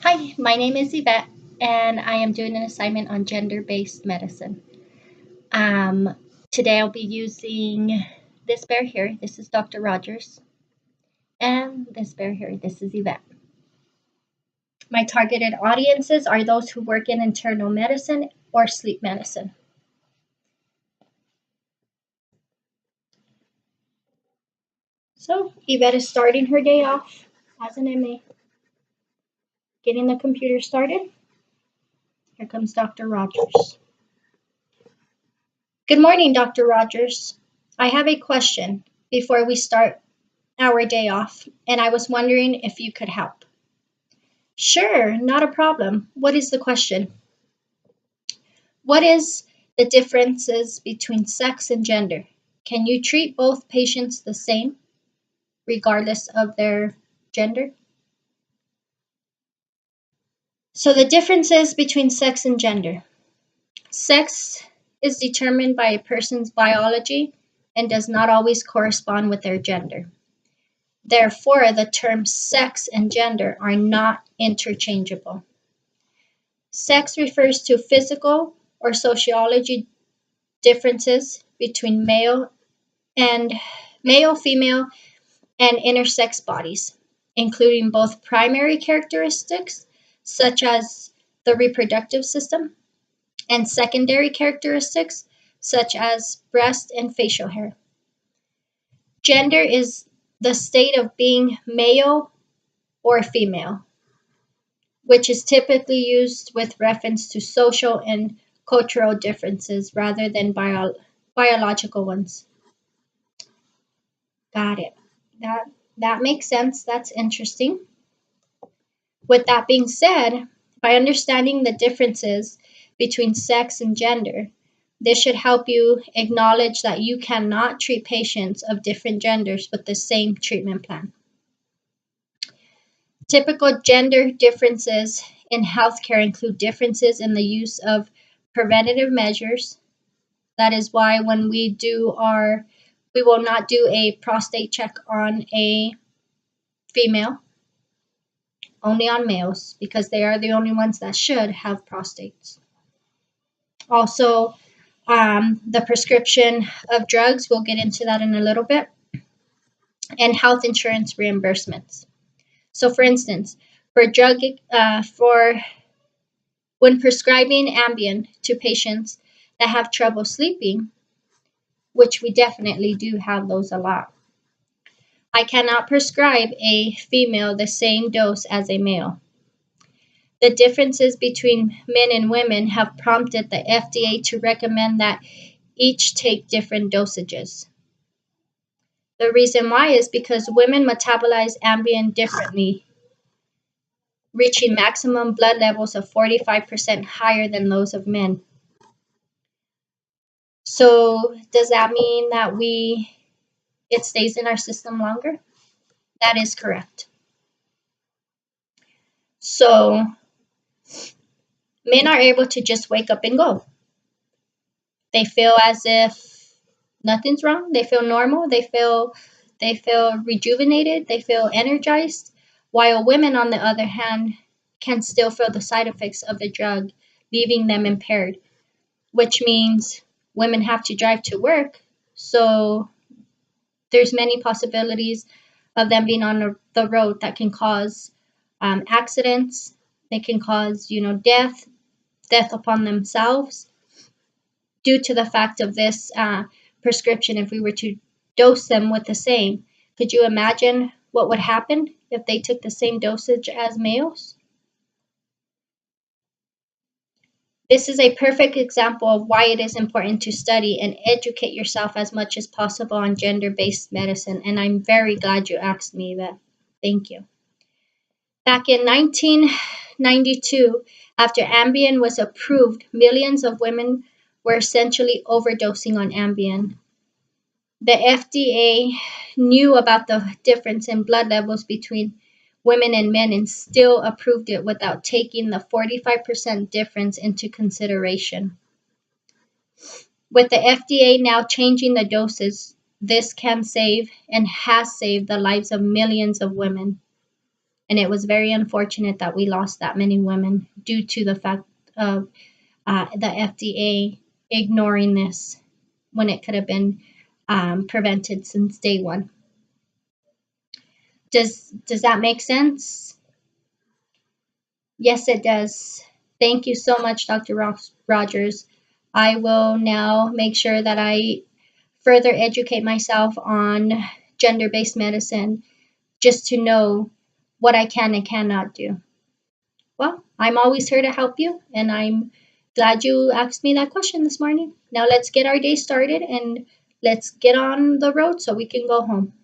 Hi, my name is Yvette, and I am doing an assignment on gender based medicine. Um, Today I'll be using this bear here. This is Dr. Rogers, and this bear here. This is Yvette. My targeted audiences are those who work in internal medicine or sleep medicine. So, Yvette is starting her day off as an MA, getting the computer started. Here comes Dr. Rogers. Good morning, Dr. Rogers. I have a question before we start our day off, and I was wondering if you could help. Sure, not a problem. What is the question? What is the differences between sex and gender? Can you treat both patients the same, regardless of their gender? So, the differences between sex and gender. Sex is determined by a person's biology and does not always correspond with their gender. Therefore, the terms sex and gender are not interchangeable. Sex refers to physical or sociology differences between and female, and intersex bodies, including both primary characteristics such as the reproductive system and secondary characteristics such as breast and facial hair. Gender is the state of being male or female, which is typically used with reference to social and cultural differences rather than biological ones. Got it. That that makes sense. That's interesting. With that being said, by understanding the differences between sex and gender, this should help you acknowledge that you cannot treat patients of different genders with the same treatment plan. Typical gender differences in healthcare include differences in the use of preventative measures. That is why when we will not do a prostate check on a female, only on males, because they are the only ones that should have prostates. Also, the prescription of drugs, we'll get into that in a little bit, and health insurance reimbursements. So, for instance, for when prescribing Ambien to patients that have trouble sleeping, which we definitely do have those a lot, I cannot prescribe a female the same dose as a male. The differences between men and women have prompted the FDA to recommend that each take different dosages. The reason why is because women metabolize Ambien differently, reaching maximum blood levels of 45% higher than those of men. So, does that mean that it stays in our system longer? That is correct. So, men are able to just wake up and go. They feel as if nothing's wrong. They feel normal. They feel rejuvenated. They feel energized. While women, on the other hand, can still feel the side effects of the drug, leaving them impaired, which means women have to drive to work. So there's many possibilities of them being on the road that can cause accidents. They can cause, death upon themselves due to the fact of this prescription. If we were to dose them with the same, could you imagine what would happen if they took the same dosage as males? This is a perfect example of why it is important to study and educate yourself as much as possible on gender based medicine, and I'm very glad you asked me that. Thank you. Back in 1992, after Ambien was approved, millions of women were essentially overdosing on Ambien. The FDA knew about the difference in blood levels between women and men and still approved it without taking the 45% difference into consideration. With the FDA now changing the doses, this can save and has saved the lives of millions of women. And it was very unfortunate that we lost that many women due to the fact of the FDA ignoring this when it could have been prevented since day one. Does that make sense? Yes, it does. Thank you so much, Dr. Rogers. I will now make sure that I further educate myself on gender based medicine just to know what I can and cannot do. Well, I'm always here to help you, and I'm glad you asked me that question this morning. Now let's get our day started and let's get on the road so we can go home.